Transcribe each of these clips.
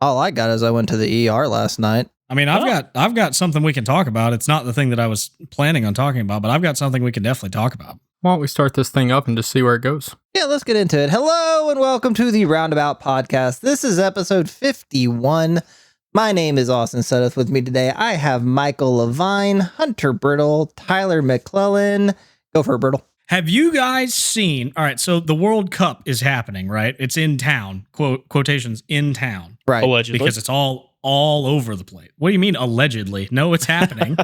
All I got is I went to the ER last night. I mean, I've got something we can talk about. It's not the thing that I was planning on talking about, but I've got something we can definitely talk about. Why don't we start this thing up and just see where it goes? Yeah, let's get into it. Hello and welcome to the Roundabout Podcast. This is episode 51. My name is Austin Suddeth. With me today, I have Michael Levine, Hunter Brittle, Tyler McClellan. Go for it, Brittle. Have you guys seen? All right, so the World Cup is happening, right? It's in town. Quotations in town, Right? Allegedly. because it's all over the place. What do you mean allegedly? No, it's happening.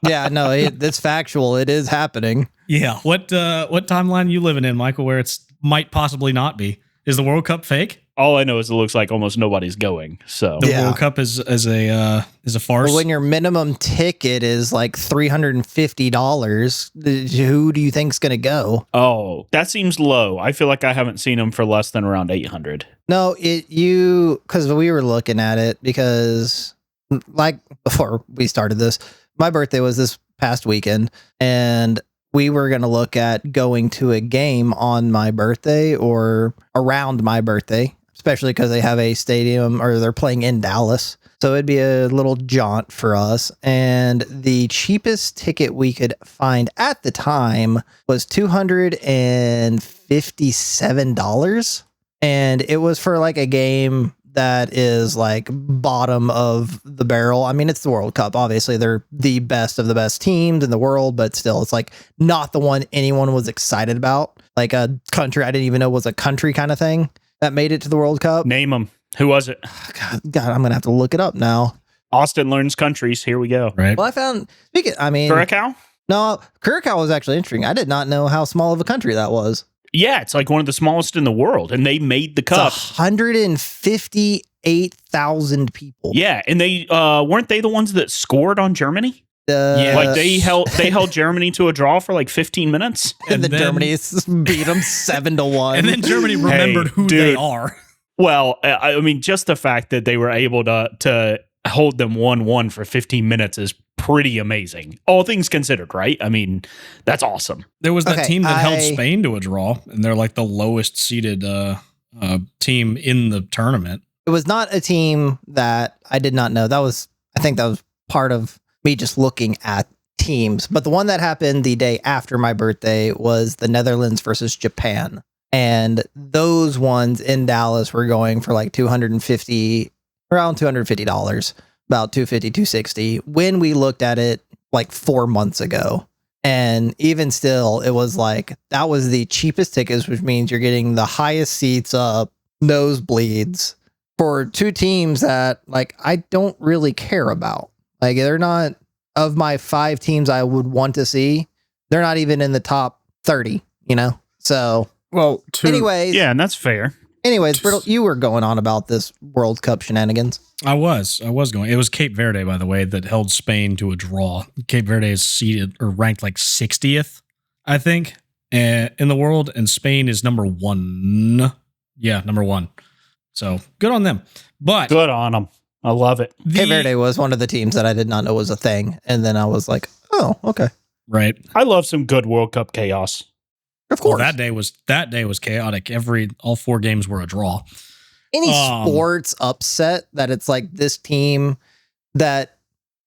Yeah, no, it's factual. It is happening. Yeah. What timeline you living in, Michael? Where it's might possibly not be? Is the World Cup fake? All I know is it looks like almost nobody's going. So The Yeah. World Cup is a farce. Well, when your minimum ticket is like $350, who do you think's going to go? that seems low. I feel like I haven't seen them for less than around 800. No, because we were looking at it because, like, before we started this, my birthday was this past weekend, and we were going to look at going to a game on my birthday or around my birthday, especially because they have a stadium or they're playing in Dallas. So it'd be a little jaunt for us. And the cheapest ticket we could find at the time was $257. And it was for like a game that is like bottom of the barrel. I mean, it's the World Cup. Obviously, they're the best of the best teams in the world, but still, it's like not the one anyone was excited about. Like a country I didn't even know was a country kind of thing that made it to the World Cup. Name them. Who was it? God, I'm going to have to look it up now. Austin learns countries. Here we go. right? Well, I found, Curacao? no, Curacao was actually interesting. I did not know how small of a country that was. Yeah, it's like one of the smallest in the world, and they made the It's cup. 158,000 people. Yeah, and they weren't they the ones that scored on Germany? Yeah. Like they held Germany to a draw for like 15 minutes. And then then- Germany beat them 7-1. And then Germany remembered who they dude. are. Well, I mean, just the fact that they were able to hold them 1-1 for 15 minutes is pretty amazing. All things considered, right? I mean, that's awesome. There was that Okay, team that held Spain to a draw, and they're like the lowest seeded team in the tournament. It was not a team that I did not know. I think that was part of me just looking at teams. But the one that happened the day after my birthday was the Netherlands versus Japan. And those ones in Dallas were going for like around $250, about $250, $260 when we looked at it like 4 months ago. And even still, it was like, that was the cheapest tickets, which means you're getting the highest seats up, nosebleeds for two teams that like, I don't really care about. Like they're not, of my 5 teams I would want to see, they're not even in the top 30, So Well, anyways, Yeah, and that's fair. Brittle, you were going on about this World Cup shenanigans. I was going. It was Cape Verde, by the way, that held Spain to a draw. Cape Verde is seeded or ranked like 60th, I think, in the world, and Spain is number 1. Yeah, number 1. So good on them. But Good on them. I love it. Cape Verde was one of the teams that I did not know was a thing. And then I was like, oh, okay. right. I love some good World Cup chaos. Of Well, course. that day was chaotic. All 4 games were a draw. Any sports upset that it's like this team that,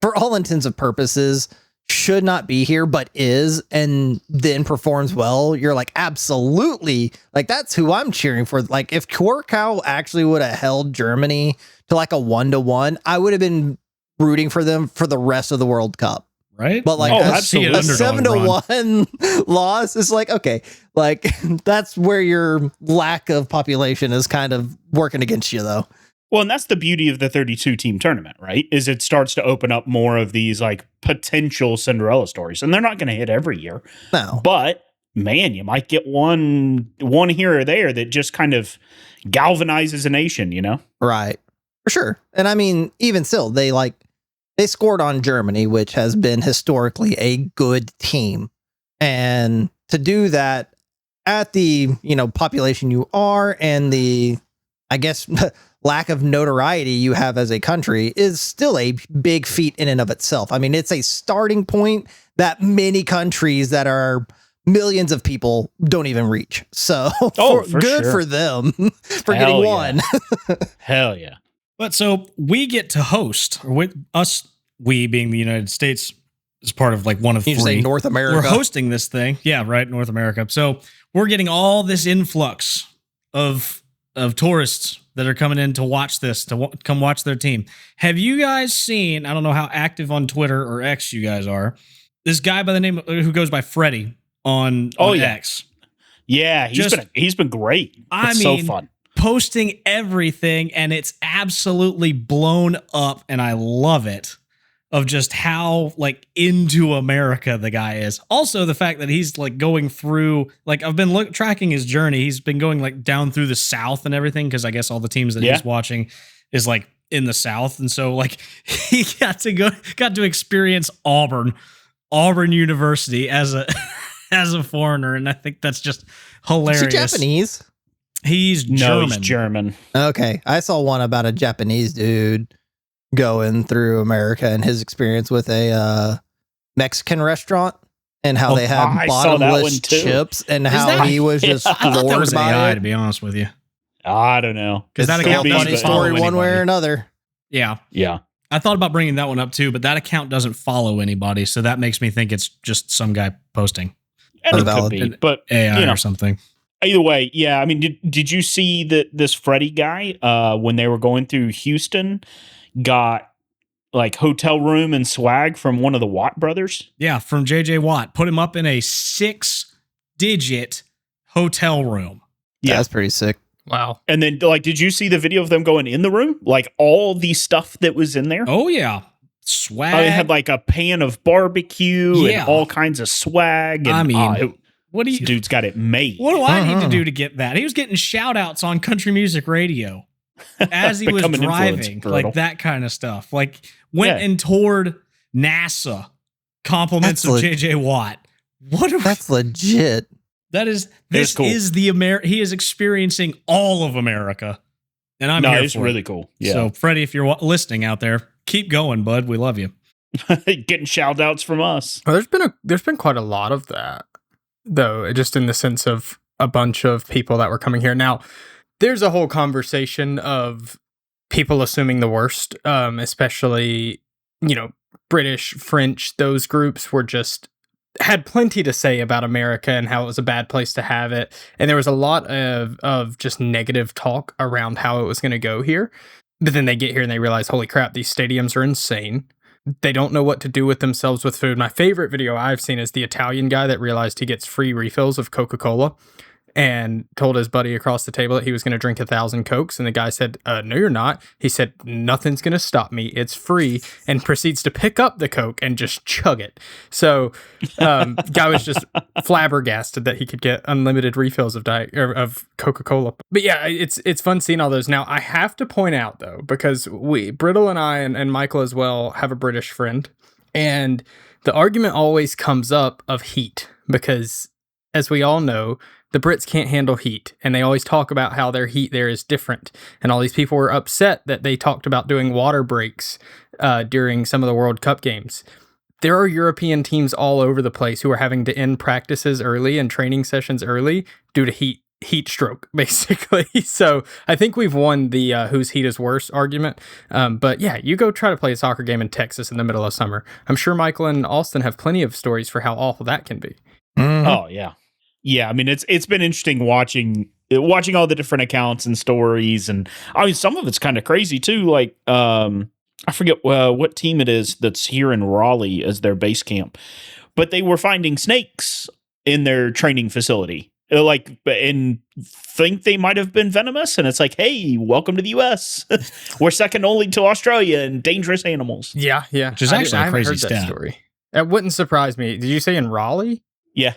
for all intents and purposes, should not be here, but is, and then performs well, you're like, absolutely. Like, that's who I'm cheering for. Like, if Curacao actually would have held Germany to like a 1-1, I would have been rooting for them for the rest of the World Cup. Right? But like Oh, a absolutely. Underdog 7-1 loss is like, okay, like that's where your lack of population is kind of working against you, though. Well, and that's the beauty of the 32 team tournament, right? Is it starts to open up more of these like potential Cinderella stories, and they're not going to hit every year. No, But man, you might get one here or there that just kind of galvanizes a nation, right, for sure. And I mean, even still, they scored on Germany, which has been historically a good team, and to do that at the population you are and the, I guess, lack of notoriety you have as a country is still a big feat in and of itself. I mean, it's a starting point that many countries that are millions of people don't even reach. So for good sure. for them for Hell getting yeah. one. Hell yeah. But so we get to host, or with us, we being the United States, is part of like one of You just say three. North America. We're hosting this thing. Yeah, right, North America. So we're getting all this influx of tourists that are coming in to watch this, to come watch their team. Have you guys seen, I don't know how active on Twitter or X you guys are, this guy by the name who goes by Freddie on X. Yeah, he's been great. It's so fun. Posting everything, and it's absolutely blown up, and I love it, of just how like into America the guy is. Also the fact that he's like going through, like I've been tracking his journey. He's been going like down through the South and everything, because I guess all the teams that he's watching is like in the South, and so like he got to experience Auburn University as a as a foreigner, and I think that's just hilarious. Is he Japanese? He's No, German. he's German. Okay. I saw one about a Japanese dude going through America and his experience with a Mexican restaurant and how they had I saw that one bottomless too. chips and how he was just I thought that floored was by AI, it. to be honest with you. I don't know. Because that It's still account a doesn't funny follow story one way or anybody. another. Yeah. Yeah. I thought about bringing that one up too, but that account doesn't follow anybody, so that makes me think it's just some guy posting And it valid. could be. But AI or something. either way, yeah. I mean, did you see that this Freddie guy, when they were going through Houston, got like hotel room and swag from one of the Watt brothers? Yeah, from JJ Watt. Put him up in a 6-digit hotel room. Yeah. That's pretty sick. Wow. And then, like, did you see the video of them going in the room? Like all the stuff that was in there. Oh yeah. Swag. They had like a pan of barbecue Yeah. and all kinds of swag. And, I mean, what do this you dude's got it made. What do I need to Uh-huh. do to get that? He was getting shout outs on country music radio as he was Become an influence, driving, brutal. like that kind of stuff. Like went Yeah. and toured NASA. Compliments That's of JJ Watt. What are That's legit. that is It's this cool. is the he is experiencing all of America. And I'm No, here it's for really it. cool. Yeah. So Freddie, if you're listening out there, keep going, bud. We love you. Getting shout outs from us. Well, there's been quite a lot of that, though, just in the sense of a bunch of people that were coming here. Now, there's a whole conversation of people assuming the worst, especially, British, French, those groups were just had plenty to say about America and how it was a bad place to have it. And there was a lot of just negative talk around how it was going to go here. But then they get here and they realize, holy crap, these stadiums are insane. They don't know what to do with themselves with food. My favorite video I've seen is the Italian guy that realized he gets free refills of Coca-Cola and told his buddy across the table that he was going to drink 1,000 Cokes. And the guy said, no, you're not. He said, nothing's going to stop me. It's free. And proceeds to pick up the Coke and just chug it. So guy was just flabbergasted that he could get unlimited refills of Coca-Cola. But yeah, it's fun seeing all those. Now, I have to point out, though, because Brittle and I and Michael as well have a British friend. And the argument always comes up of heat because, as we all know, the Brits can't handle heat, and they always talk about how their heat there is different. And all these people were upset that they talked about doing water breaks during some of the World Cup games. There are European teams all over the place who are having to end practices early and training sessions early due to heat stroke, basically. So I think we've won the whose heat is worse argument. But yeah, you go try to play a soccer game in Texas in the middle of summer. I'm sure Michael and Austin have plenty of stories for how awful that can be. Mhm. Oh yeah. Yeah, I mean it's been interesting watching all the different accounts and stories, and I mean some of it's kind of crazy too. Like I forget what team it is that's here in Raleigh as their base camp, but they were finding snakes in their training facility, and think they might have been venomous. And it's like, hey, welcome to the U.S. We're second only to Australia in dangerous animals. Yeah. Which is actually a haven't crazy heard that stat. story. That wouldn't surprise me. Did you say in Raleigh? Yeah,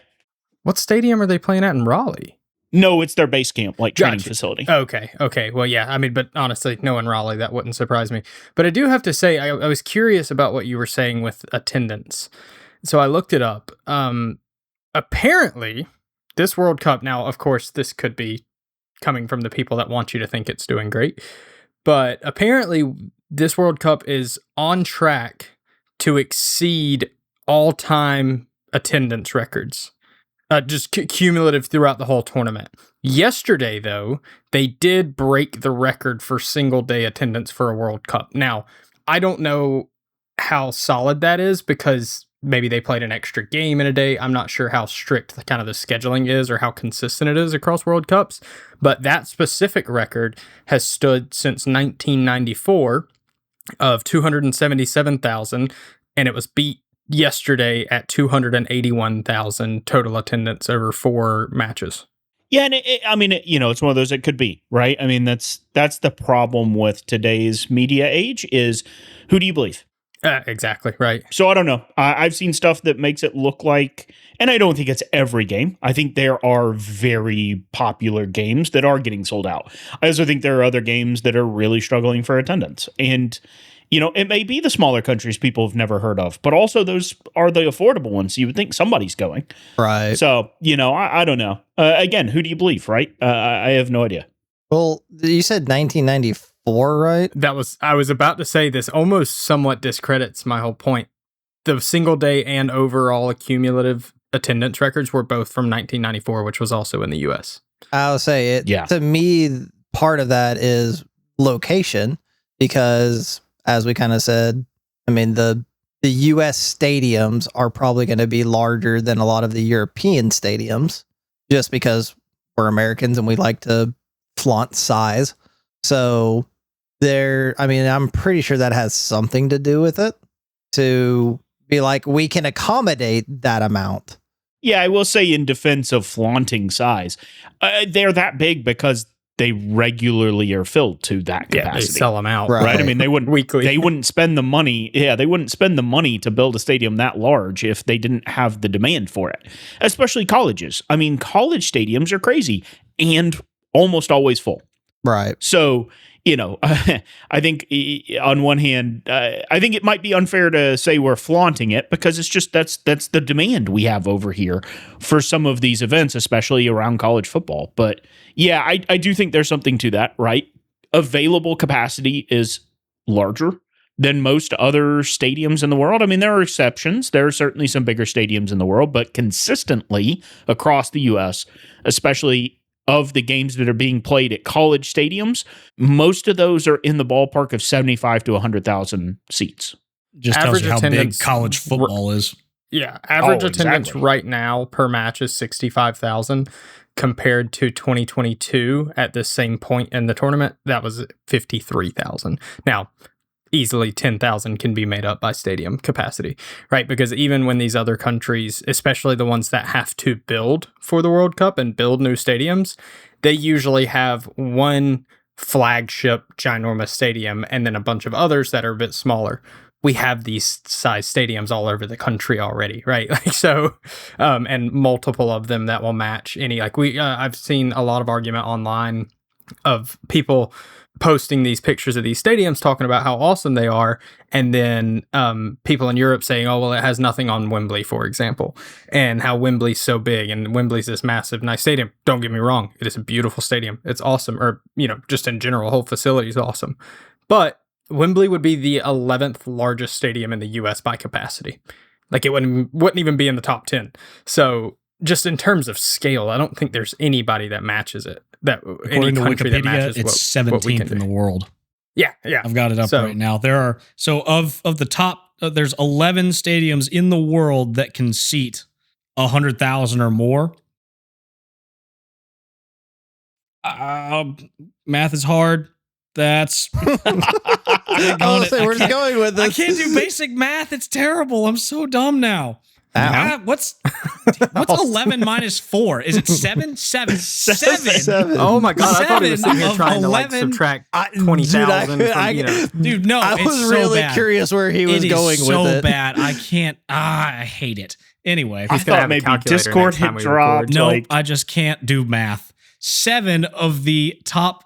What stadium are they playing at in Raleigh? no, it's their base camp, like training Gotcha. facility. Okay. Well, yeah. I mean, but honestly, no in Raleigh, that wouldn't surprise me. But I do have to say, I was curious about what you were saying with attendance. So I looked it up. Apparently, this World Cup, now, of course, this could be coming from the people that want you to think it's doing great. But apparently, this World Cup is on track to exceed all-time attendance records. Just cumulative throughout the whole tournament. Yesterday, though, they did break the record for single-day attendance for a World Cup. Now, I don't know how solid that is because maybe they played an extra game in a day. I'm not sure how strict the scheduling is or how consistent it is across World Cups. But that specific record has stood since 1994 of 277,000, and it was beat yesterday at 281,000 total attendance over 4 matches. Yeah, and it's one of those, it could be, right? I mean, that's the problem with today's media age is, who do you believe? Exactly, right. So I don't know. I've seen stuff that makes it look like, and I don't think it's every game. I think there are very popular games that are getting sold out. I also think there are other games that are really struggling for attendance. And, it may be the smaller countries people have never heard of, but also those are the affordable ones. So you would think somebody's going. Right. So, I don't know. Again, who do you believe, right? I have no idea. Well, you said 1994, right? I was about to say this almost somewhat discredits my whole point. The single day and overall cumulative attendance records were both from 1994, which was also in the US. I'll say it. Yeah. To me, part of that is location because, as we kind of said, I mean, the US stadiums are probably going to be larger than a lot of the European stadiums just because we're Americans and we like to flaunt size. So I'm pretty sure that has something to do with it, to be like, we can accommodate that amount. Yeah, I will say in defense of flaunting size, they're that big because they regularly are filled to that capacity. Yeah, they sell them out. Right. I mean, they wouldn't weekly. They wouldn't spend the money. Yeah, they wouldn't spend the money to build a stadium that large if they didn't have the demand for it. Especially colleges. I mean, college stadiums are crazy and almost always full. Right. So, I think on one hand, I think it might be unfair to say we're flaunting it because it's just that's the demand we have over here for some of these events, especially around college football. But yeah, I do think there's something to that, right? Available capacity is larger than most other stadiums in the world. I mean, there are exceptions. There are certainly some bigger stadiums in the world, but consistently across the U.S., especially of the games that are being played at college stadiums, most of those are in the ballpark of 75 to 100,000 seats. Just tells you how big college football is. Yeah, average attendance exactly. right now per match is 65,000 compared to 2022 at the same point in the tournament. That was 53,000. Now, easily 10,000 can be made up by stadium capacity, right? Because even when these other countries, especially the ones that have to build for the World Cup and build new stadiums, they usually have one flagship ginormous stadium and then a bunch of others that are a bit smaller. We have these size stadiums all over the country already, right? And multiple of them that will match any. I've seen a lot of argument online of people posting these pictures of these stadiums talking about how awesome they are, and then people in Europe saying, oh, well, it has nothing on Wembley, for example, and how Wembley's so big and Wembley's this massive, nice stadium. Don't get me wrong. It is a beautiful stadium. It's awesome. Or, just in general, whole facility is awesome. But Wembley would be the 11th largest stadium in the U.S. by capacity. It wouldn't even be in the top 10. So just in terms of scale, I don't think there's anybody that matches it. According to Wikipedia, it's 17th in the world. Yeah. I've got it up right now. There are of the top, there's 11 stadiums in the world that can seat 100,000 or more. Math is hard. That's Where's it going with this? I can't do basic math. It's terrible. I'm so dumb now. What's 11 minus 4? Is it 7? 7. 7. Oh my god! I thought he was sitting here trying to subtract 20,000. Dude, no, I was really curious where he was going with it. So bad. I can't. I hate it. Anyway, I thought maybe Discord had dropped. No, I just can't do math. 7 of the top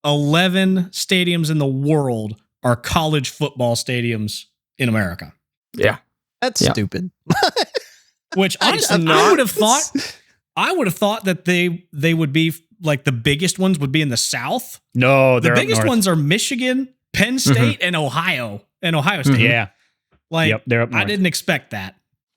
11 stadiums in the world are college football stadiums in America. Yeah. That's stupid. Which honestly, I would have thought that they would be like the biggest ones would be in the South. No, the biggest ones are Michigan, Penn State, and Ohio State. Yeah. They're up north. I didn't expect that.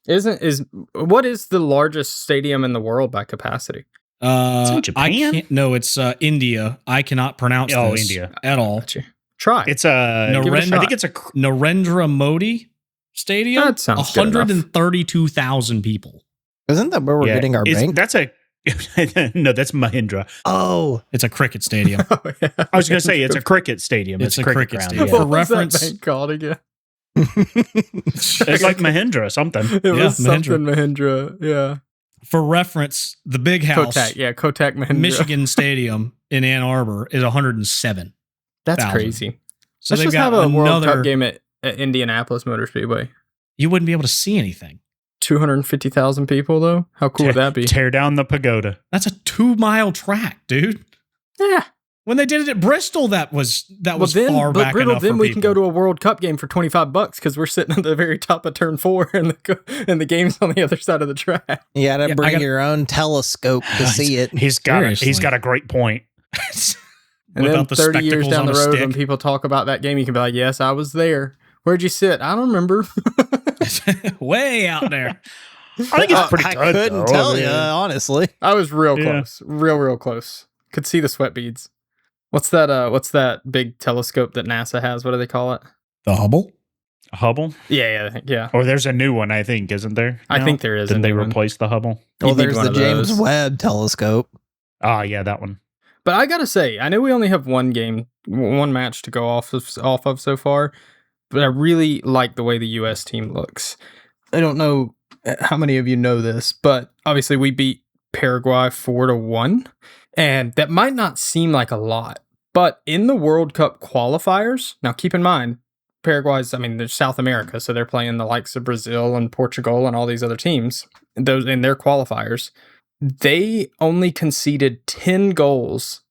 What is the largest stadium in the world by capacity? In Japan? It's India. I cannot pronounce this India. at all. Gotcha. Try. It's a. Give it a I shot. think it's a. Narendra Modi Stadium. That sounds good enough. 132,000 people. Isn't that where we're getting our bank? That's a. No, that's Mahindra. Oh, It's a cricket stadium. Oh, yeah. I was going to say it's a cricket stadium. It's a cricket ground, stadium. yeah. For What was reference- that bank called again? It's like Mahindra something. It Yeah, was something Mahindra. Yeah. For reference, the big house, Kotak. Yeah, Kotak Mahindra. Michigan Stadium in Ann Arbor is 107. That's 1,000. crazy. So Let's they've just got have a World another. Cup game at Indianapolis Motor Speedway. You wouldn't be able to see anything. 250,000 people, though? How cool would that be? Tear down the pagoda. That's a 2-mile track, dude. Yeah. When they did it at Bristol, that was far but back Brittle, enough. then for we people. can go to a World Cup game for $25 because we're sitting at the very top of turn 4 and the game's on the other side of the track. you gotta Yeah, bring your own telescope to see it. He's Seriously. got a great point. And Whip then out the 30 years spectacles down on the a road, stick. when people talk about that game, you can be like, yes, I was there. Where'd you sit? I don't remember. Way out there. I think it's pretty I good. couldn't though. tell I mean, you, honestly. I was real Yeah. close. Real close. Could see the sweat beads. What's that big telescope that NASA has? What do they call it? The Hubble? Hubble, Yeah. or there's a new one. I think, isn't there? I now? think there is. Did a they new one. replace the Hubble? Well, You need there's one the of James those. Webb telescope. Ah, yeah, that one. But I gotta say, I know we only have one match to go off of so far, but I really like the way the U.S. team looks. I don't know how many of you know this, but obviously we beat Paraguay 4-1, and that might not seem like a lot, but in the World Cup qualifiers, now keep in mind, they're South America, so they're playing the likes of Brazil and Portugal and all these other teams. Those in their qualifiers, they only conceded 10 goals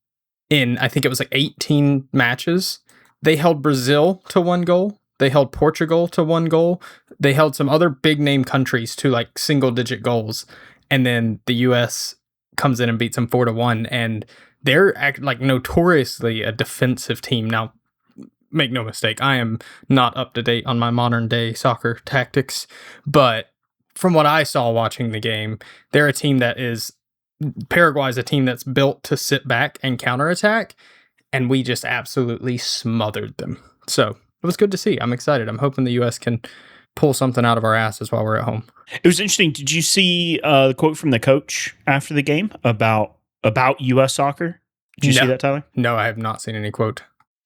in, I think it was like 18 matches. They held Brazil to 1 goal. They held Portugal to 1 goal. They held some other big name countries to like single digit goals. And then the US comes in and beats them 4-1. And they're like notoriously a defensive team. Now, make no mistake, I am not up to date on my modern day soccer tactics, but from what I saw watching the game, they're a team Paraguay is a team that's built to sit back and counterattack, and we just absolutely smothered them. So it was good to see. I'm excited. I'm hoping the U.S. can pull something out of our asses while we're at home. It was interesting. Did you see the quote from the coach after the game about U.S. soccer? Did you see that, Tyler? No, I have not seen any quote.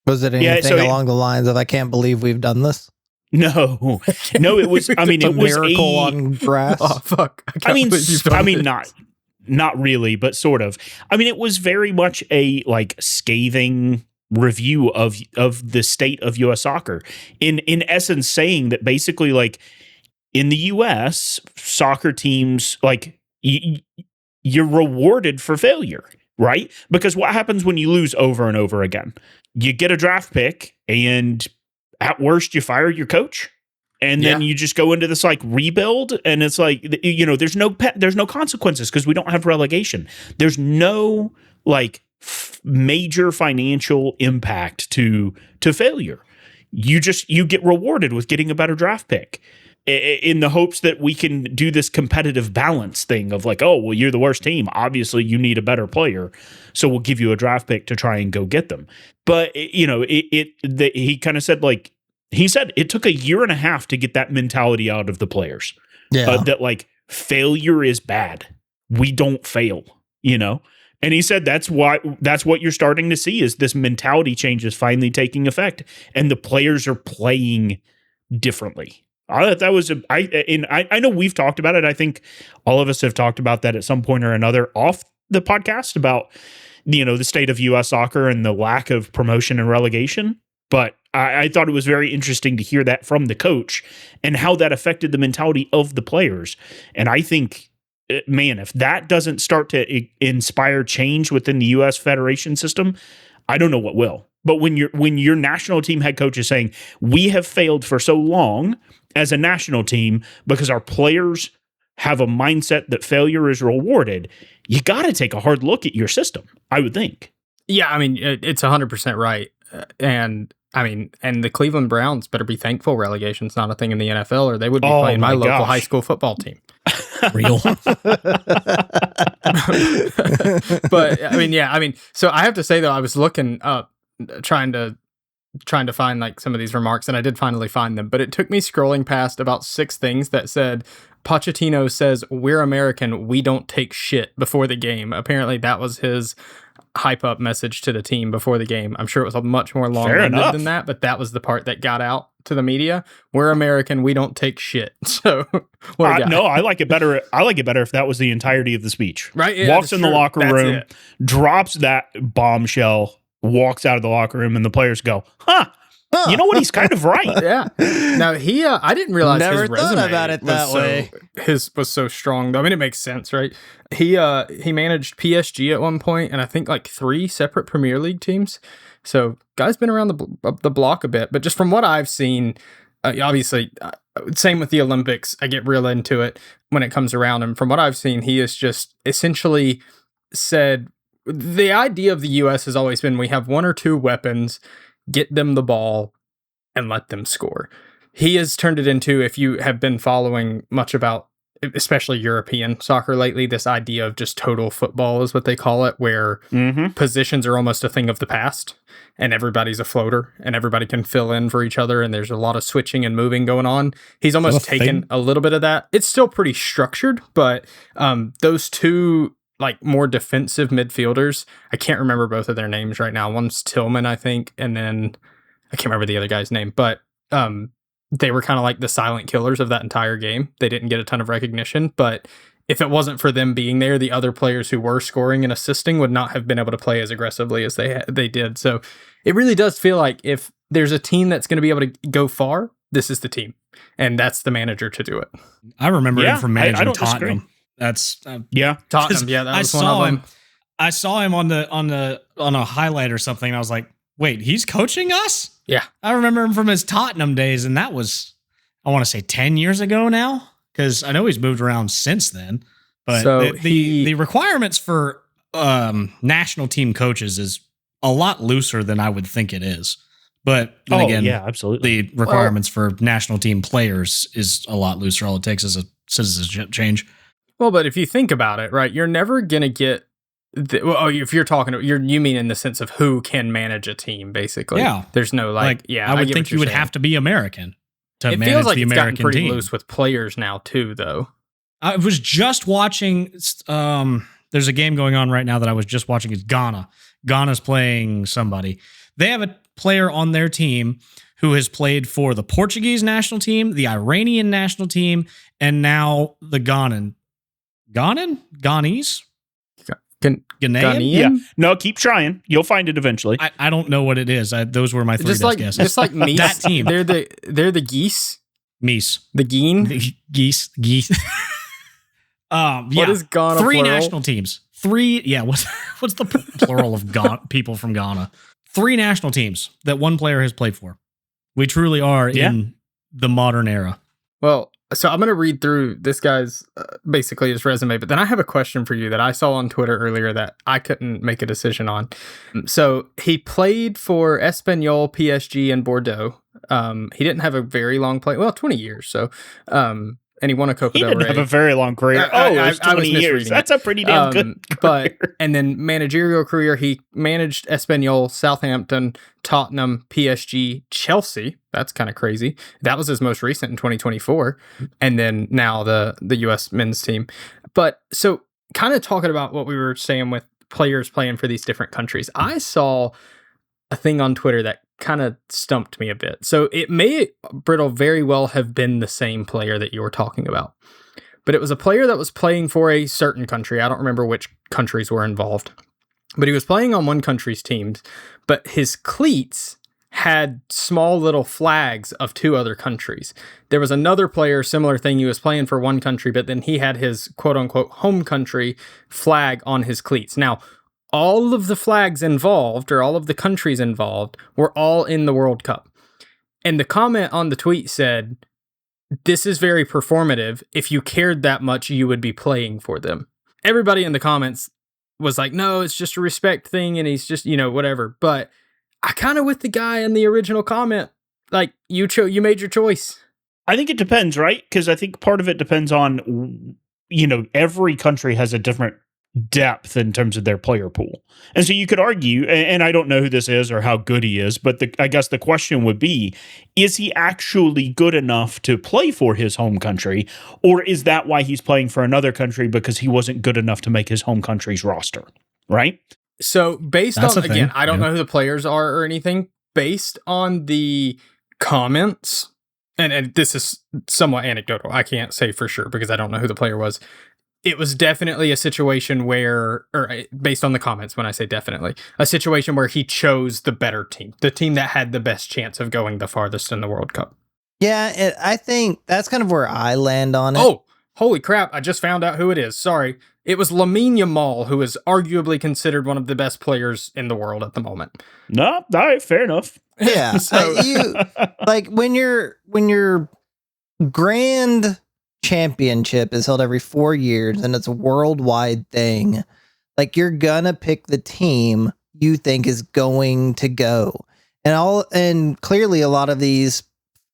Was it Yeah, anything so along the lines of "I can't believe we've done this"? No, it was. I mean, A it was miracle on grass. Oh, fuck. I mean, not really, but sort of. I mean, it was very much a like scathing review of the state of U.S. soccer. In essence, saying that basically, like in the U.S., soccer teams like you're rewarded for failure, right? Because what happens when you lose over and over again? You get a draft pick, and at worst, you fire your coach. And then you just go into this like rebuild, and it's like, there's no consequences because we don't have relegation. There's no like major financial impact to failure. You get rewarded with getting a better draft pick in the hopes that we can do this competitive balance thing of like, oh, well, you're the worst team. Obviously, you need a better player, so we'll give you a draft pick to try and go get them. But he kind of said like. He said it took 1.5 years to get that mentality out of the players. Yeah. That like failure is bad. We don't fail, And he said that's what you're starting to see is this mentality change is finally taking effect, and the players are playing differently. I thought that was I know we've talked about it. I think all of us have talked about that at some point or another off the podcast about the state of U.S. soccer and the lack of promotion and relegation. But I thought it was very interesting to hear that from the coach and how that affected the mentality of the players. And I think, man, if that doesn't start to inspire change within the U.S. federation system, I don't know what will. But when your national team head coach is saying, we have failed for so long as a national team because our players have a mindset that failure is rewarded, you got to take a hard look at your system, I would think. Yeah, I mean, it's 100% right. And I mean, and the Cleveland Browns better be thankful relegation's not a thing in the NFL, or they would be Oh playing my my local gosh. high school football team. Real. But I mean, so I have to say though, I was looking up, trying to find like some of these remarks, and I did finally find them. But it took me scrolling past about 6 things that said Pochettino says we're American, we don't take shit before the game. Apparently, that was his hype up message to the team before the game. I'm sure it was a much more long-winded enough. than that, but that was the part that got out to the media. We're American, we don't take shit. So what a guy. No, I like it better. I like it better if that was the entirety of the speech. Right? Yeah, Walks that's in the true. locker That's room, it. drops that bombshell, walks out of the locker room, and the players go, "Huh? You know what? He's kind of right." Yeah. Now he, I didn't realize Never his thought resume about it was that way. His was so strong. I mean, it makes sense, right? He managed PSG at one point, and I think like 3 separate Premier League teams. So guy's been around the block a bit. But just from what I've seen, obviously, same with the Olympics. I get real into it when it comes around, and from what I've seen, he has just essentially said the idea of the U.S. has always been we have 1 or 2 weapons. Get them the ball and let them score. He has turned it into, if you have been following much about, especially European soccer lately, this idea of just total football is what they call it, where positions are almost a thing of the past and everybody's a floater and everybody can fill in for each other and there's a lot of switching and moving going on. He's almost taken a little bit of that. It's still pretty structured, but those 2 like more defensive midfielders. I can't remember both of their names right now. One's Tillman, I think, and then I can't remember the other guy's name, but they were kind of like the silent killers of that entire game. They didn't get a ton of recognition, but if it wasn't for them being there, the other players who were scoring and assisting would not have been able to play as aggressively as they did. So it really does feel like if there's a team that's going to be able to go far, this is the team, and that's the manager to do it. I remember him from managing don't disagree. Tottenham. That's Yeah. Tottenham, yeah, that was I one saw of him. them. I saw him on a highlight or something, and I was like, "Wait, he's coaching us?" Yeah. I remember him from his Tottenham days, and that was, I want to say, 10 years ago now, because I know he's moved around since then. But So the requirements for national team coaches is a lot looser than I would think it is. But then again, yeah, absolutely. the requirements for national team players is a lot looser. All it takes is a citizenship change. Well, but if you think about it, right, you're never going to get if you're talking, you mean in the sense of who can manage a team, basically. Yeah. There's no I would get think what you you're would saying. have to be American to It manage feels like the it's gotten American pretty team. loose with players now too, though. I was just watching. There's a game going on right now that I was just watching. It's Ghana. Ghana's playing somebody. They have a player on their team who has played for the Portuguese national team, the Iranian national team, and now the Ghanese. Ghanaian? Ghanaian? Yeah. No, keep trying. You'll find it eventually. I don't know what it is. Those were my 3 best guesses. Just like Meese. That team. They're the geese. Meese. The Geen. The geese. Yeah. What is Ghana? 3 plural? national teams. 3. Yeah. What's the plural of people from Ghana? 3 national teams that one player has played for. We truly are in the modern era. Well, so I'm going to read through this guy's basically his resume, but then I have a question for you that I saw on Twitter earlier that I couldn't make a decision on. So he played for Espanyol, PSG, and Bordeaux. He didn't have a very long play. Well, 20 years. So, and he won a Copa He del didn't Rey. have a very long career. I It was was 20 years. misreading That's a pretty damn good But career. and then managerial career, he managed Espanyol, Southampton, Tottenham, PSG, Chelsea. That's kind of crazy. That was his most recent in 2024, and then now the U.S. men's team. But so kind of talking about what we were saying with players playing for these different countries, I saw a thing on Twitter that kind of stumped me a bit. So it may, Brittle, very well have been the same player that you were talking about. But it was a player that was playing for a certain country. I don't remember which countries were involved. But he was playing on one country's teams. But his cleats had small little flags of 2 other countries. There was another player, similar thing. He was playing for one country, but then he had his quote-unquote home country flag on his cleats. Now, all of the flags involved, or all of the countries involved, were all in the World Cup. And the comment on the tweet said, "This is very performative. If you cared that much, you would be playing for them." Everybody in the comments was like, "No, it's just a respect thing, and he's just, whatever." But I kind of with the guy in the original comment. Like you made your choice. I think it depends, right? Because I think part of it depends on, every country has a different depth in terms of their player pool. And so you could argue, and I don't know who this is or how good he is, but I guess the question would be, is he actually good enough to play for his home country? Or is that why he's playing for another country because he wasn't good enough to make his home country's roster? Right? So based That's on, a thing. again, I don't Yeah. know who the players are or anything, based on the comments, and this is somewhat anecdotal. I can't say for sure because I don't know who the player was. It was definitely a situation where, or based on the comments, when I say definitely, a situation where he chose the better team, the team that had the best chance of going the farthest in the World Cup. Yeah, I think that's kind of where I land on it. Oh, holy crap. I just found out who it is. Sorry. It was Lamine Yamal, who is arguably considered one of the best players in the world at the moment. No, all right, fair enough. Yeah, So- you like when your grand championship is held every 4 years and it's a worldwide thing. Like you're gonna pick the team you think is going to go, and clearly a lot of these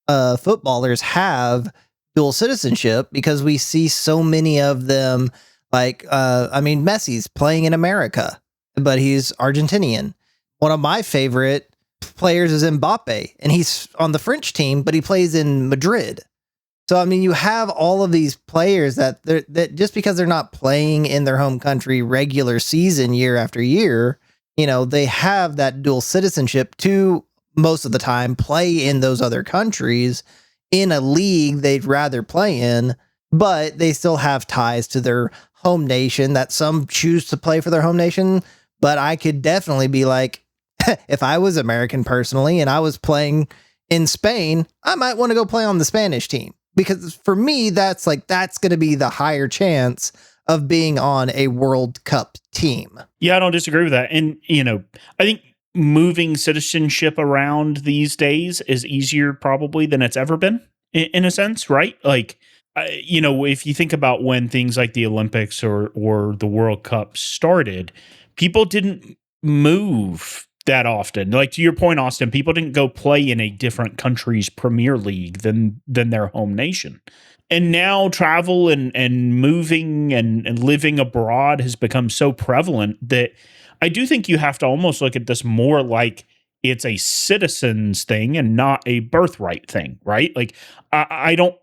footballers have dual citizenship because we see so many of them. Like, Messi's playing in America, but he's Argentinian. One of my favorite players is Mbappe, and he's on the French team, but he plays in Madrid. So, you have all of these players that just because they're not playing in their home country regular season year after year, they have that dual citizenship to most of the time play in those other countries in a league they'd rather play in, but they still have ties to their home nation that some choose to play for their home nation. But I could definitely be like, if I was American personally and I was playing in Spain, I might want to go play on the Spanish team because for me, that's going to be the higher chance of being on a World Cup team. Yeah, I don't disagree with that. And, I think moving citizenship around these days is easier probably than it's ever been in a sense, right? Like, if you think about when things like the Olympics or the World Cup started, people didn't move that often. Like to your point, Austin, people didn't go play in a different country's Premier League than their home nation. And now travel and moving and living abroad has become so prevalent that I do think you have to almost look at this more like it's a citizen's thing and not a birthright thing, right? Like I don't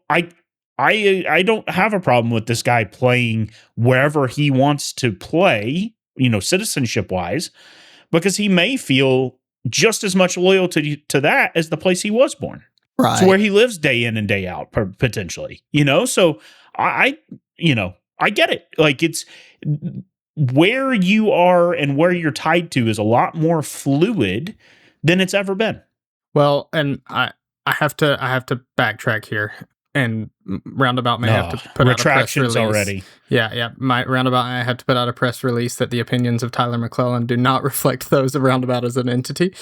have a problem with this guy playing wherever he wants to play, citizenship wise, because he may feel just as much loyalty to that as the place he was born. Right. It's where he lives day in and day out, potentially, So I get it. Like it's where you are and where you're tied to is a lot more fluid than it's ever been. Well, and I have to backtrack here. And Roundabout may have to put out a press retractions release. already. Yeah. My Roundabout, I have to put out a press release that the opinions of Tyler McClellan do not reflect those of Roundabout as an entity.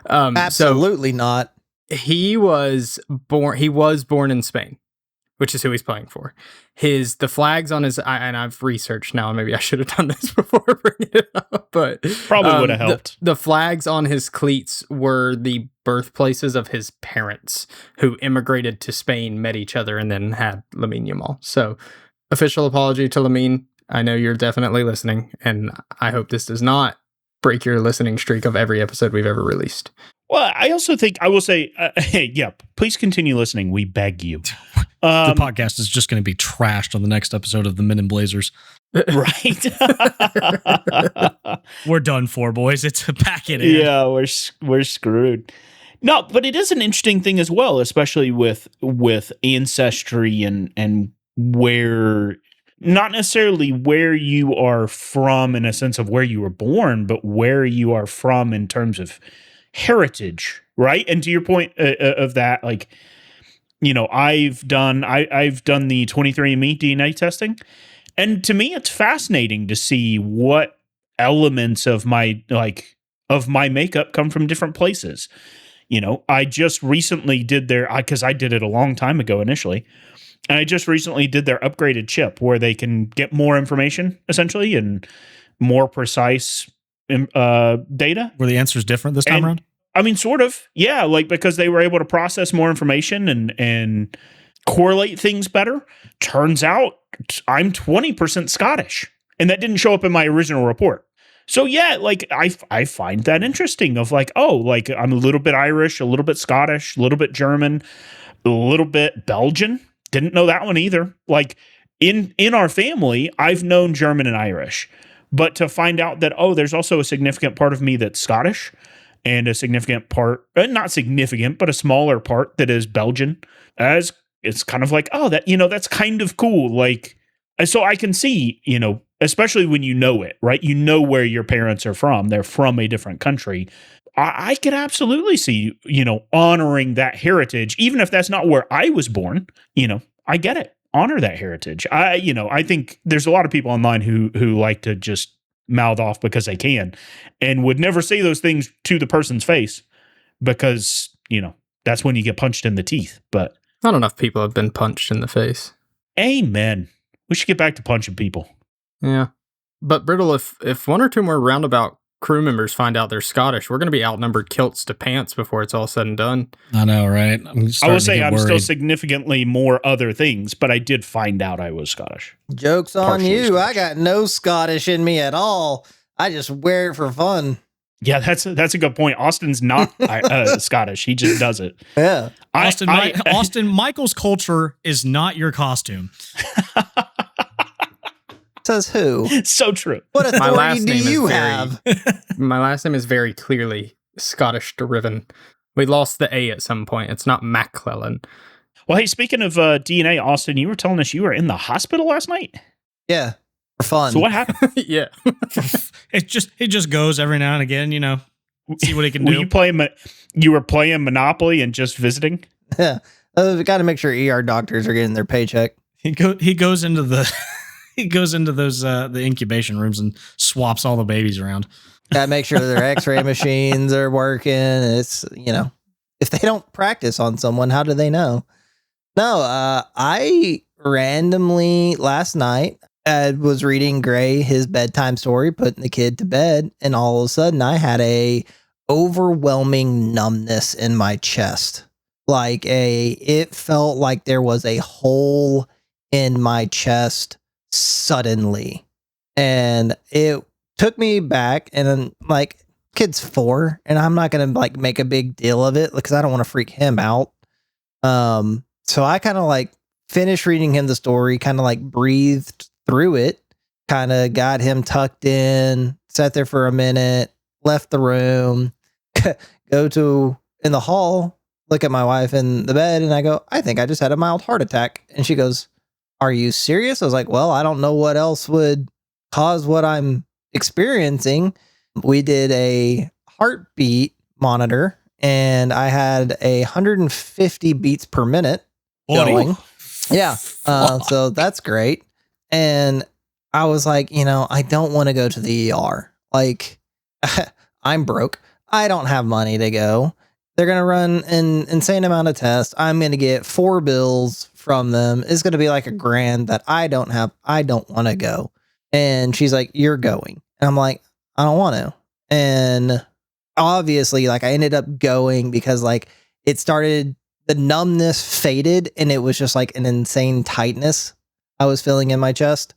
Absolutely not. He was born in Spain, which is who he's playing for. The flags on his, and I've researched now, maybe I should have done this before bringing it up, but Probably would have helped. The flags on his cleats were the birthplaces of his parents who immigrated to Spain, met each other, and then had Lamine Yamal. So official apology to Lamine. I know you're definitely listening, and I hope this does not break your listening streak of every episode we've ever released. Well, I also think I will say, hey, yeah, please continue listening. We beg you. The podcast is just going to be trashed on the next episode of the Men in Blazers. Right. We're done for, boys. It's a packet in. Yeah, we're screwed. No, but it is an interesting thing as well, especially with ancestry and where, not necessarily where you are from in a sense of where you were born, but where you are from in terms of heritage, right? And to your point of that, like, I've done the 23andMe DNA testing, and to me, it's fascinating to see what elements of my makeup come from different places. I just recently did because I did it a long time ago initially, and I just recently did their upgraded chip where they can get more information essentially and more precise data. Were the answers different this time around? I mean, sort of. Yeah, like because they were able to process more information and correlate things better. Turns out I'm 20% Scottish, and that didn't show up in my original report. So yeah, like I find that interesting of like, oh, like I'm a little bit Irish, a little bit Scottish, a little bit German, a little bit Belgian. Didn't know that one either. Like in our family, I've known German and Irish, but to find out that, oh, there's also a significant part of me that's Scottish and a significant part, not significant, but a smaller part that is Belgian, as it's kind of like, oh, that, that's kind of cool. Like, so I can see, especially when you know it, right? You know where your parents are from. They're from a different country. I could absolutely see, honoring that heritage, even if that's not where I was born. I get it. Honor that heritage. I think there's a lot of people online who like to just mouth off because they can and would never say those things to the person's face because, that's when you get punched in the teeth. But not enough people have been punched in the face. Amen. We should get back to punching people. Yeah. But Brittle, if one or two more roundabout crew members find out they're Scottish, we're going to be outnumbered kilts to pants before it's all said and done. I know, right? I will say I'm still significantly more other things, but I did find out I was Scottish. Joke's on Partially you. Scottish. I got no Scottish in me at all. I just wear it for fun. Yeah, that's a good point. Austin's not Scottish. He just does it. Yeah. Austin, Michael's culture is not your costume. Says who? So true. What My authority last do name is you very- have? My last name is very clearly Scottish driven. We lost the A at some point. It's not McClellan. Well, hey, speaking of DNA, Austin, you were telling us you were in the hospital last night. Yeah. For fun. So what happened? Yeah. It just goes every now and again, see what it can Were do. you were playing Monopoly and just visiting? Yeah. We got to make sure ER doctors are getting their paycheck. He goes into the those the incubation rooms and swaps all the babies around. Got to make sure their x-ray machines are working. It's, if they don't practice on someone, how do they know? No, I randomly last night was reading Gray his bedtime story, putting the kid to bed, and all of a sudden I had a overwhelming numbness in my chest. It felt like there was a hole in my chest suddenly. And it took me back, and then kid's 4, and I'm not going to make a big deal of it because I don't want to freak him out. So I kind of finished reading him the story, kind of breathed through it, kind of got him tucked in, sat there for a minute, left the room, go to in the hall, look at my wife in the bed, and I go, I think I just had a mild heart attack. And she goes, are you serious? I was like, well, I don't know what else would cause what I'm experiencing. We did a heartbeat monitor, and I had 150 beats per minute going. Yeah. So that's great. And I was like, I don't want to go to the ER. I'm broke. I don't have money to go. They're going to run an insane amount of tests. I'm going to get 4 bills from them. It's going to be $1,000 that I don't have. I don't want to go. And she's like, you're going. And I'm like, I don't want to. And obviously, I ended up going because it started, the numbness faded, and it was just an insane tightness I was feeling in my chest.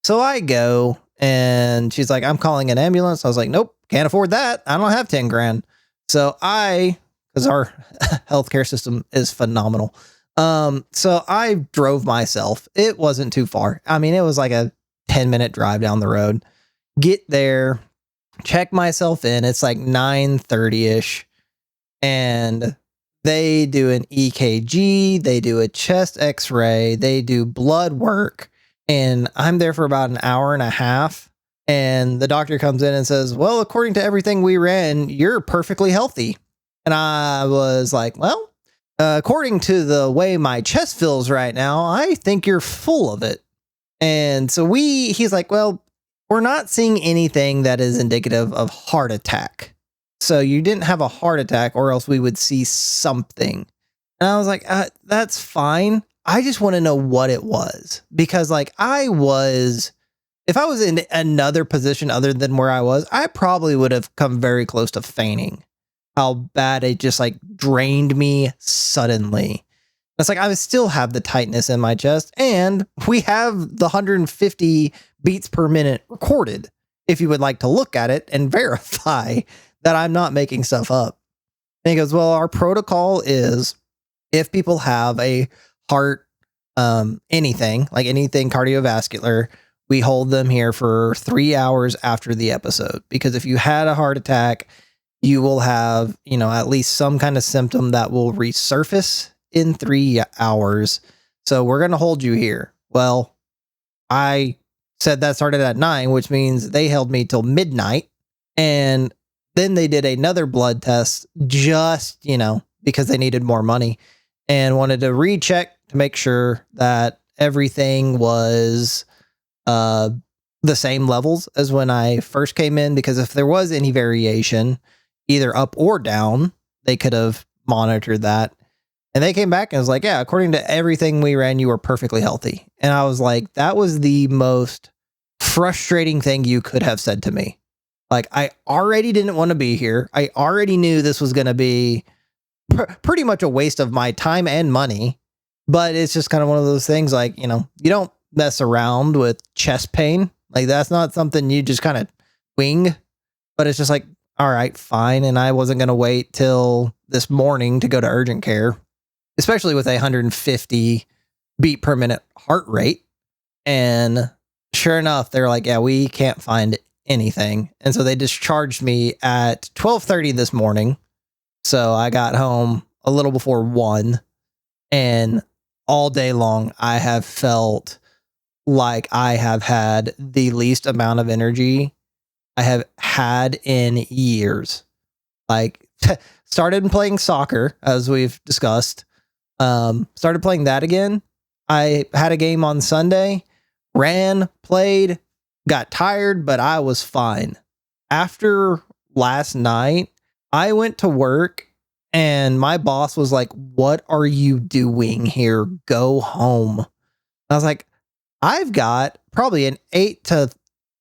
So I go, and she's like, I'm calling an ambulance. I was like, nope, can't afford that. I don't have $10,000. So because our healthcare system is phenomenal. So I drove myself. It wasn't too far. I mean, it was a 10-minute drive down the road. Get there, check myself in. It's 9:30ish, and they do an EKG, they do a chest x-ray, they do blood work, and I'm there for about an hour and a half, and the doctor comes in and says, well, according to everything we ran, you're perfectly healthy. And I was like, well, according to the way my chest feels right now, I think you're full of it. And so he's like, well, we're not seeing anything that is indicative of heart attack. So you didn't have a heart attack, or else we would see something. And I was like, that's fine. I just want to know what it was. Because if I was in another position other than where I was, I probably would have come very close to fainting. how bad it just like drained me suddenly. It's like I would still have the tightness in my chest, and we have the 150 beats per minute recorded if you would like to look at it and verify that I'm not making stuff up. And he goes, well, our protocol is if people have a heart, anything cardiovascular, we hold them here for 3 hours after the episode, because if you had a heart attack, you will have, at least some kind of symptom that will resurface in 3 hours. So we're going to hold you here. Well, I said that started at 9, which means they held me till midnight. And then they did another blood test just, because they needed more money and wanted to recheck to make sure that everything was the same levels as when I first came in. Because if there was any variation, either up or down, they could have monitored that. And they came back and was like, yeah, according to everything we ran, you were perfectly healthy. And I was like, that was the most frustrating thing you could have said to me. Like, I already didn't want to be here. I already knew this was going to be pretty much a waste of my time and money. But it's just kind of one of those things like, you don't mess around with chest pain. Like, that's not something you just kind of wing. But it's just like, all right, fine. And I wasn't going to wait till this morning to go to urgent care, especially with a 150 beat per minute heart rate. And sure enough, they're like, yeah, we can't find anything. And so they discharged me at 12:30 this morning. So I got home a little before 1, and all day long, I have felt like I have had the least amount of energy I have had in years. Like, started playing soccer, as we've discussed. Started playing that again. I had a game on Sunday, ran, played, got tired, but I was fine. After last night, I went to work and my boss was like, what are you doing here? Go home. I was like, I've got probably an $800 to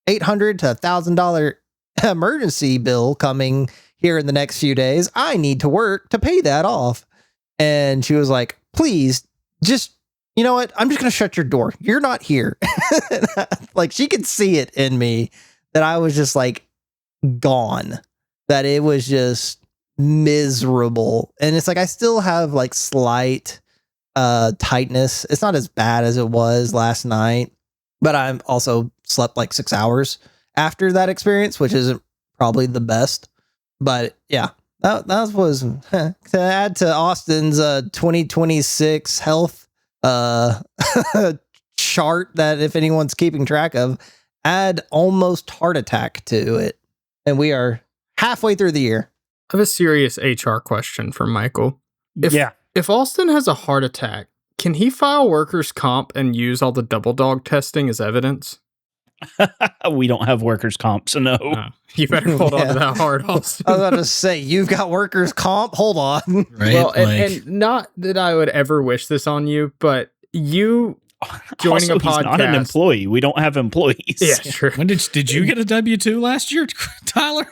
$1,000 emergency bill coming here in the next few days. I need to work to pay that off. And she was like, please, just, you know what? I'm just going to shut your door. You're not here. Like, she could see it in me that I was just like gone, that it was just miserable. And it's like, I still have like slight tightness. It's not as bad as it was last night, but I'm also slept like 6 hours after that experience, which isn't probably the best. But yeah, that was to add to Austin's 2026 health chart that if anyone's keeping track of, add almost heart attack to it. And we are halfway through the year. I have a serious HR question for Michael. If Austin has a heart attack, can he file workers' comp and use all the double dog testing as evidence? We don't have workers' comp, so no. You better hold on to that hard, Austin. I was about to say, you've got workers' comp? Hold on. Right? Well, and not that I would ever wish this on you, but you joining also, a podcast. He's not an employee. We don't have employees. Yeah, sure. When did you get a W-2 last year, Tyler?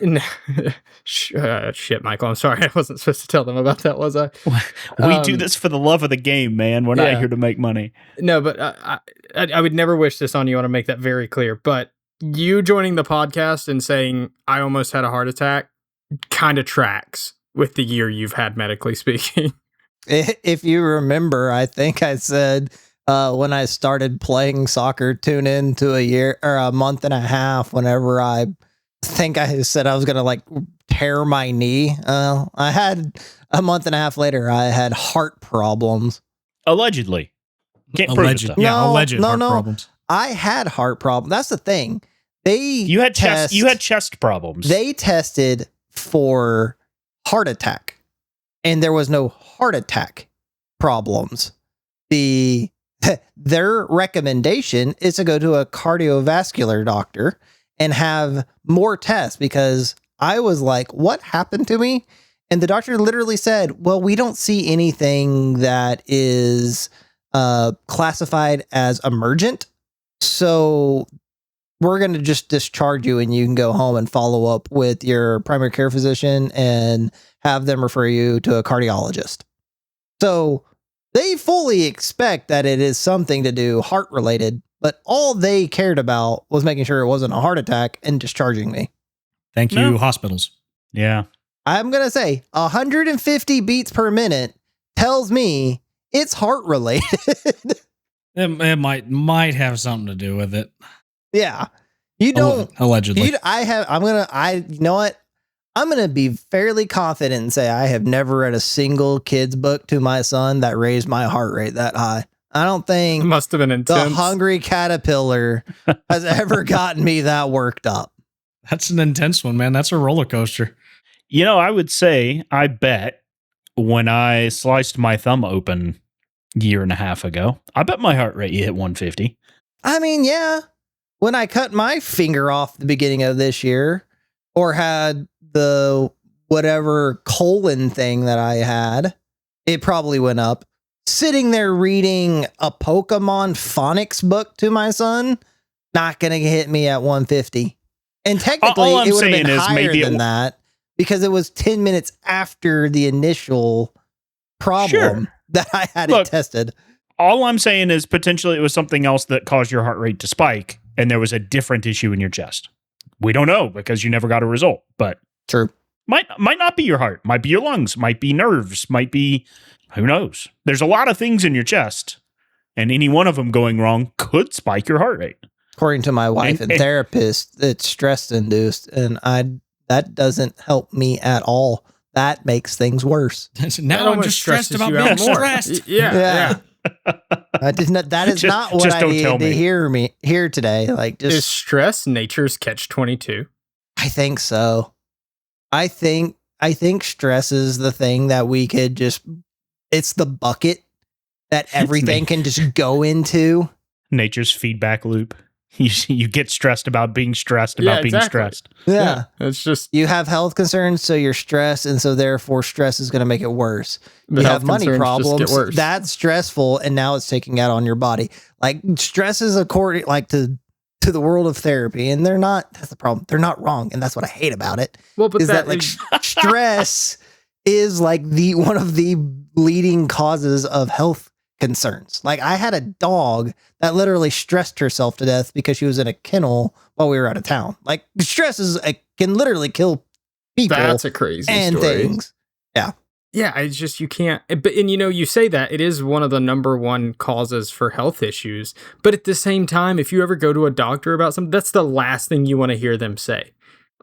Shit, Michael. I'm sorry. I wasn't supposed to tell them about that, was I? We do this for the love of the game, man. We're not here to make money. No, but I would never wish this on you. I want to make that very clear. But you joining the podcast and saying, I almost had a heart attack, kind of tracks with the year you've had, medically speaking. If you remember, I think I said when I started playing soccer, tune in to a year or a month and a half, whenever I think I said I was going to like tear my knee. I had a month and a half later, I had heart problems. Allegedly. Can't prove it, though. Alleged heart problems. I had heart problems. That's the thing. You had chest problems. They tested for heart attack, and there was no heart attack problems. Their recommendation is to go to a cardiovascular doctor and have more tests, because I was like, what happened to me? And the doctor literally said, well, we don't see anything that is classified as emergent. So we're going to just discharge you and you can go home and follow up with your primary care physician and have them refer you to a cardiologist. So they fully expect that it is something to do heart related, but all they cared about was making sure it wasn't a heart attack and discharging me. Thank you, No. hospitals. Yeah. I'm going to say 150 beats per minute tells me it's heart related. It might have something to do with it. Yeah. You don't, Allegedly. you know what? I'm going to be fairly confident and say I have never read a single kid's book to my son that raised my heart rate that high. I don't It think must have been the intense. Hungry Caterpillar has ever gotten me that worked up. That's an intense one, man. That's a roller coaster. You know, I would say, I bet when I sliced my thumb open a year and a half ago, I bet my heart rate hit 150. I mean, yeah. When I cut my finger off the beginning of this year or had the whatever colon thing that I had, it probably went up. Sitting there reading a Pokemon phonics book to my son, not going to hit me at 150. And technically, All I'm it would have saying been is higher maybe than that because it was 10 minutes after the initial problem Sure. that I had Look, it tested. All I'm saying is potentially it was something else that caused your heart rate to spike and there was a different issue in your chest. We don't know because you never got a result, but True. might not be your heart, might be your lungs, might be nerves, might be, who knows? There's a lot of things in your chest, and any one of them going wrong could spike your heart rate. According to my wife and therapist, it's stress induced, and that doesn't help me at all. That makes things worse. That Now I'm almost just stressed stresses about you being out more. stressed. Yeah. That is not Just- not what just I don't needed tell to me. hear today. Like, Is just stress nature's catch-22? I think so. I think stress is the thing that we could just. It's the bucket that everything can just go into. Nature's feedback loop. You get stressed about being stressed about Yeah, being exactly. stressed. Yeah. It's just You have health concerns, so you're stressed, and so therefore stress is going to make it worse. the You health have money concerns just problems. get worse. That's stressful, and now it's taking out on your body. Like stress is according, like to the world of therapy, and they're not. That's the problem. They're not wrong, and that's what I hate about it. well, but Is that like stress is like one of the leading causes of health concerns. Like I had a dog that literally stressed herself to death because she was in a kennel while we were out of town. Like stress can literally kill people that's a crazy and story. things. Yeah, I just you can't. But and you say that it is one of the number one causes for health issues. But at the same time, if you ever go to a doctor about something, that's the last thing you want to hear them say.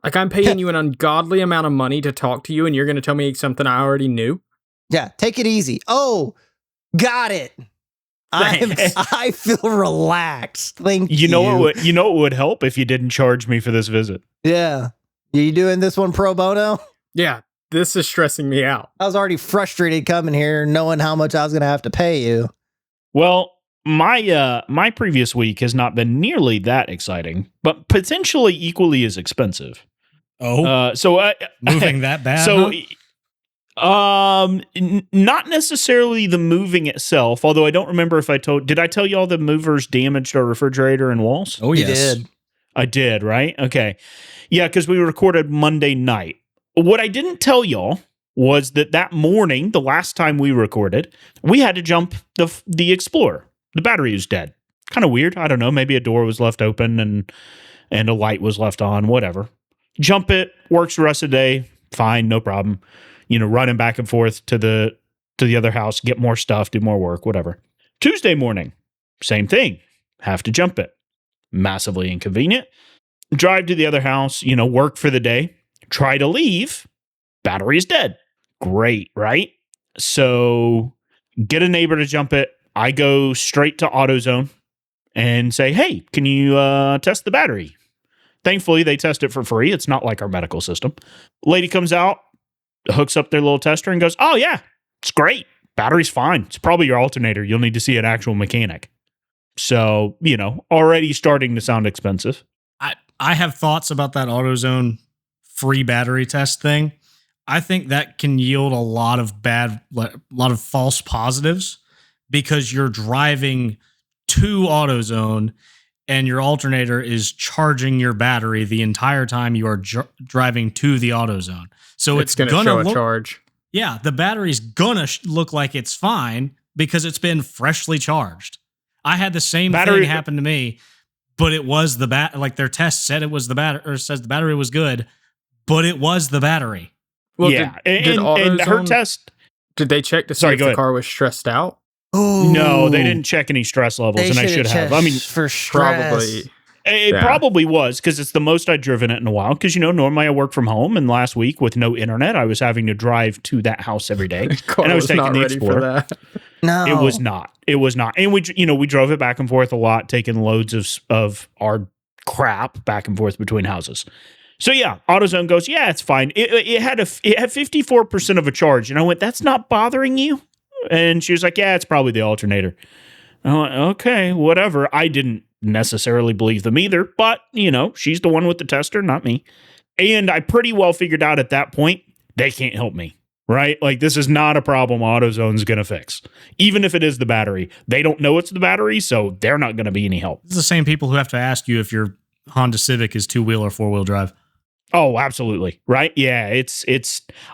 Like I'm paying you an ungodly amount of money to talk to you, and you're going to tell me something I already knew. Yeah, take it easy. Oh, got it. Thanks. I feel relaxed. Thank you. You know what would help if you didn't charge me for this visit. Yeah. You doing this one pro bono? Yeah, this is stressing me out. I was already frustrated coming here knowing how much I was going to have to pay you. Well, my previous week has not been nearly that exciting, but potentially equally as expensive. Oh, So moving that bad. So, huh? not necessarily the moving itself. Although I don't remember if did I tell y'all the movers damaged our refrigerator and walls? Oh, You yes. did. I did, right? Okay, yeah, because we recorded Monday night. What I didn't tell y'all was that morning, the last time we recorded, we had to jump the Explorer. The battery was dead. Kind of weird. I don't know. Maybe a door was left open and a light was left on. Whatever. Jump it. Works the rest of the day. Fine. No problem. Running back and forth to the other house, get more stuff, do more work, whatever. Tuesday morning, same thing. Have to jump it. Massively inconvenient. Drive to the other house, work for the day. Try to leave. Battery is dead. Great, right? So get a neighbor to jump it. I go straight to AutoZone and say, hey, can you test the battery? Thankfully, they test it for free. It's not like our medical system. Lady comes out, hooks up their little tester and goes, oh, yeah, it's great. Battery's fine. It's probably your alternator. You'll need to see an actual mechanic. So, already starting to sound expensive. I have thoughts about that AutoZone free battery test thing. I think that can yield a lot of false positives because you're driving to AutoZone and your alternator is charging your battery the entire time you are driving to the AutoZone. So it's going to gonna show a look, charge. yeah, the battery's gonna look like it's fine because it's been freshly charged. I had the same thing happen to me, but it was the like their test said it was the battery, or says the battery was good, but it was the battery. Well, yeah, did and her test. Did they check to see if the car was stressed out? Oh, no, they didn't check any stress levels, and I should have. I mean, for stress. Probably. It probably was, because it's the most I'd driven it in a while. Because, normally I work from home, and last week with no internet, I was having to drive to that house every day. And I was taking the Explorer. For that. No, It was not. And we drove it back and forth a lot, taking loads of our crap back and forth between houses. So yeah, AutoZone goes, yeah, it's fine. It had 54% of a charge, and I went, that's not bothering you? And she was like, yeah, it's probably the alternator. I went, okay, whatever. I didn't necessarily believe them either, but she's the one with the tester, not me. And I pretty well figured out at that point they can't help me. Right? Like, this is not a problem AutoZone's going to fix. Even if it is the battery. They don't know it's the battery, so they're not going to be any help. It's the same people who have to ask you if your Honda Civic is 2-wheel or 4-wheel drive. Oh, absolutely. Right? Yeah, it's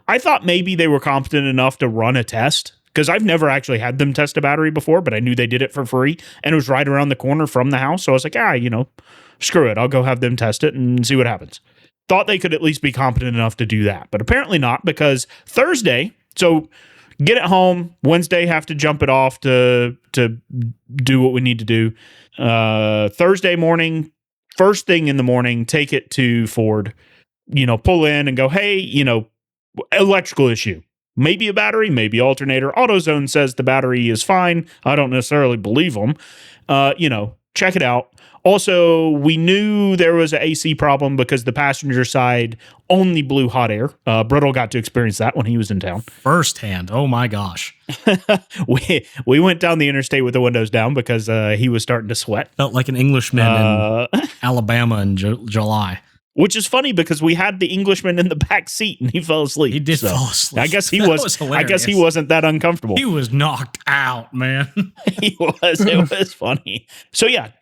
I thought maybe they were competent enough to run a test, because I've never actually had them test a battery before, but I knew they did it for free, and it was right around the corner from the house. So I was like, screw it. I'll go have them test it and see what happens. Thought they could at least be competent enough to do that, but apparently not, because Thursday, so get it home, Wednesday have to jump it off to do what we need to do. Thursday morning, first thing in the morning, take it to Ford, pull in and go, hey, electrical issue. Maybe a battery, maybe alternator. AutoZone says the battery is fine. I don't necessarily believe them. Check it out. Also, we knew there was an AC problem because the passenger side only blew hot air. Brittle got to experience that when he was in town. Firsthand. Oh my gosh. We went down the interstate with the windows down because he was starting to sweat. Felt like an Englishman in Alabama in July. Which is funny because we had the Englishman in the back seat and he fell asleep. He did fall asleep. I guess he wasn't that uncomfortable. He was knocked out, man. He was. It was funny. So yeah,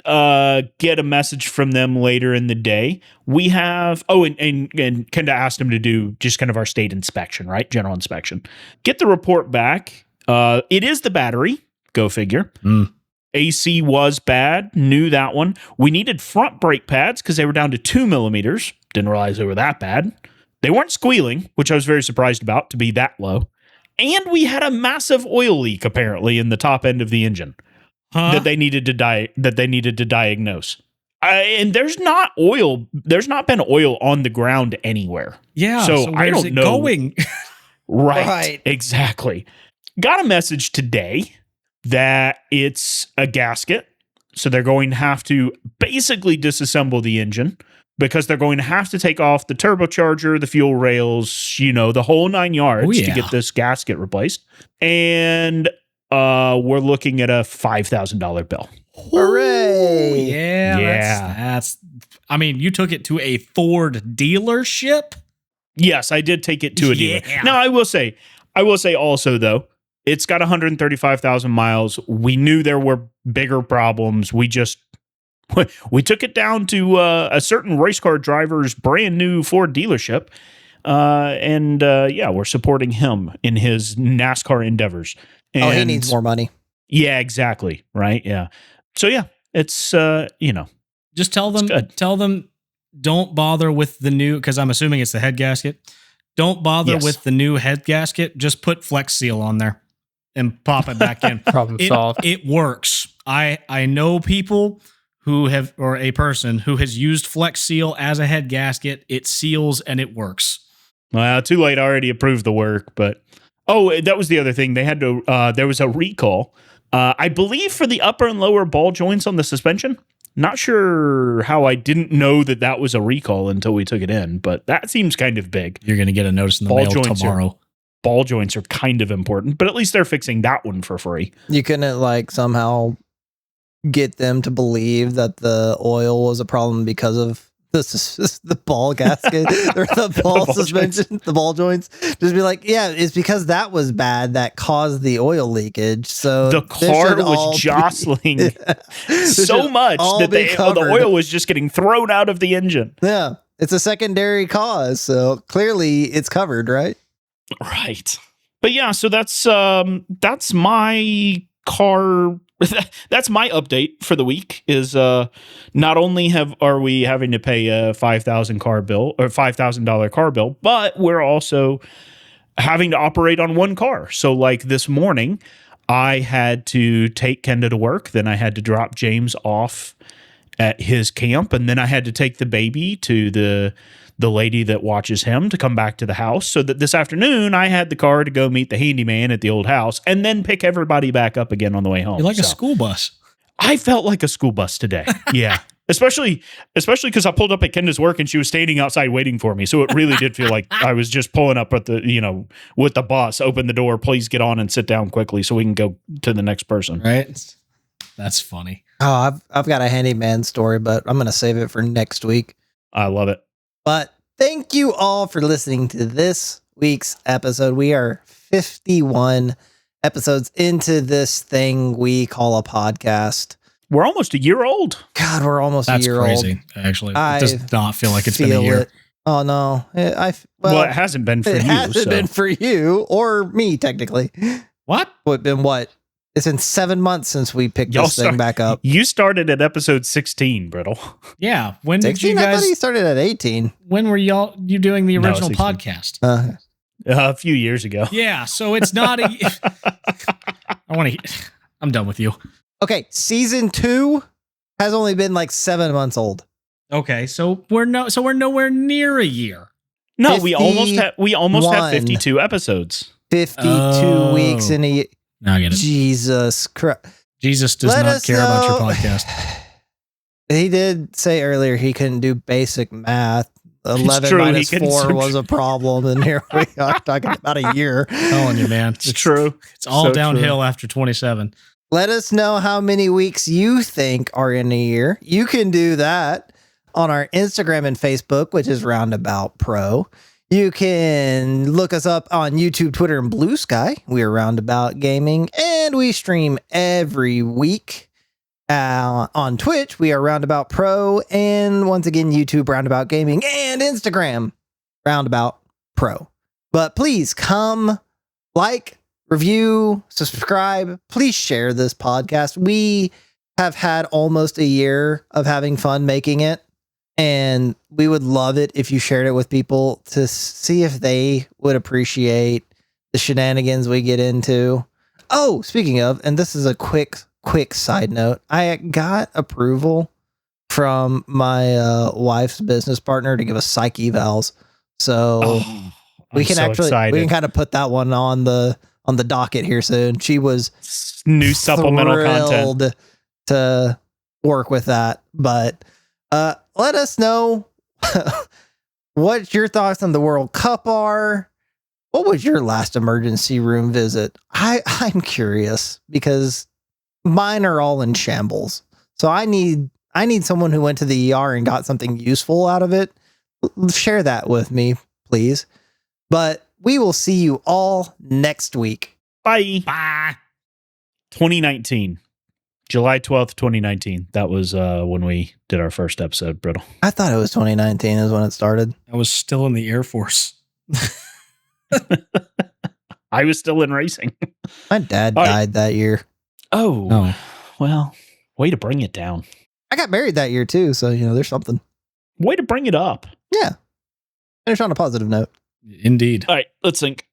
get a message from them later in the day. We have and Kenda asked him to do just kind of our state inspection, right? General inspection. Get the report back. It is the battery. Go figure. AC was bad. Knew that one. We needed front brake pads because they were down to 2 millimeters. Didn't realize they were that bad. They weren't squealing, which I was very surprised about to be that low. And we had a massive oil leak apparently in the top end of the engine that they needed to diagnose. And there's not been oil on the ground anywhere. Yeah. So I don't know. Going? Right. Exactly. Got a message today that it's a gasket. So they're going to have to basically disassemble the engine because they're going to have to take off the turbocharger, the fuel rails, the whole 9 yards to get this gasket replaced. And we're looking at a $5,000 bill. Hooray! Yeah. That's I mean, you took it to a Ford dealership? Yes, I did take it to a dealer. Now, I will say also, though, it's got 135,000 miles. We knew there were bigger problems. We took it down to a certain race car driver's brand new Ford dealership. We're supporting him in his NASCAR endeavors. And he needs more money. Yeah, exactly. Right. Yeah. So yeah, it's, just tell them, don't bother with the new, because I'm assuming it's the head gasket. Don't bother with the new head gasket. Just put Flex Seal on there and pop it back in. Problem solved. It works. I know people who have, or a person who has used Flex Seal as a head gasket. It seals and it works. Well, too late. I already approved the work, but that was the other thing. They had to. There was a recall, I believe, for the upper and lower ball joints on the suspension. Not sure how I didn't know that was a recall until we took it in, but that seems kind of big. You're going to get a notice in the mail tomorrow. Ball joints are kind of important, but at least they're fixing that one for free. You couldn't somehow get them to believe that the oil was a problem because of the ball gasket or the ball suspension, the ball joints. Just be like, yeah, it's because that was bad that caused the oil leakage. So The car was jostling so much that the oil was just getting thrown out of the engine. Yeah, it's a secondary cause. So clearly it's covered, right? Right. But yeah, so that's my car. That's my update for the week. Is not only are we having to pay a $5,000 car bill, but we're also having to operate on one car. So like this morning, I had to take Kenda to work, then I had to drop James off at his camp, and then I had to take the baby to the lady that watches him to come back to the house, so that this afternoon I had the car to go meet the handyman at the old house and then pick everybody back up again on the way home. You're like a school bus. I felt like a school bus today. Yeah. Especially because I pulled up at Kenda's work and she was standing outside waiting for me. So it really did feel like I was just pulling up at with the bus, open the door, please get on and sit down quickly so we can go to the next person. Right. That's funny. Oh, I've got a handyman story, but I'm going to save it for next week. I love it. But thank you all for listening to this week's episode. We are 51 episodes into this thing we call a podcast. We're almost a year old. God, we're almost a year crazy, old. actually. It does not feel like it's been a year. Oh, no. Well, it hasn't been for you. It hasn't been for you or me, technically. What? It's been what? It's been 7 months since we picked this thing back up. You started at episode 16, Brittle. Yeah. When did 16? you guys? I thought he started at 18. When were you doing the original 16. podcast? A few years ago. Yeah. So it's not I'm done with you. Okay. Season 2 has only been like 7 months old. Okay. So we're nowhere near a year. No, we almost have 52 episodes. 52 weeks in a year. Now I get it. Jesus Christ. Jesus does not care about your podcast. He did say earlier he couldn't do basic math. 11 minus 4 was a problem, and here we are talking about a year. I'm telling you, man. It's true. It's all downhill after 27. Let us know how many weeks you think are in a year. You can do that on our Instagram and Facebook, which is Roundabout Pro. You can look us up on YouTube, Twitter, and Blue Sky. We are Roundabout Gaming, and we stream every week. On Twitch, we are Roundabout Pro, and once again, YouTube, Roundabout Gaming, and Instagram, Roundabout Pro. But please come, like, review, subscribe. Please share this podcast. We have had almost a year of having fun making it. And we would love it if you shared it with people to see if they would appreciate the shenanigans we get into. Oh, speaking of, and this is a quick side note. I got approval from my wife's business partner to give us psych evals. So we can kind of put that one on the docket here soon. She was new supplemental content to work with that, but let us know what your thoughts on the World Cup are. What was your last emergency room visit? I'm curious because mine are all in shambles. So I need someone who went to the ER and got something useful out of it. Share that with me, please. But we will see you all next week. Bye. Bye. 2019. July 12th, 2019. That was when we did our first episode, Brittle. I thought it was 2019 is when it started. I was still in the Air Force. I was still in racing. My dad died that year. Oh, well, way to bring it down. I got married that year too, so there's something. Way to bring it up. Yeah. Finish on a positive note. Indeed. All right, let's think.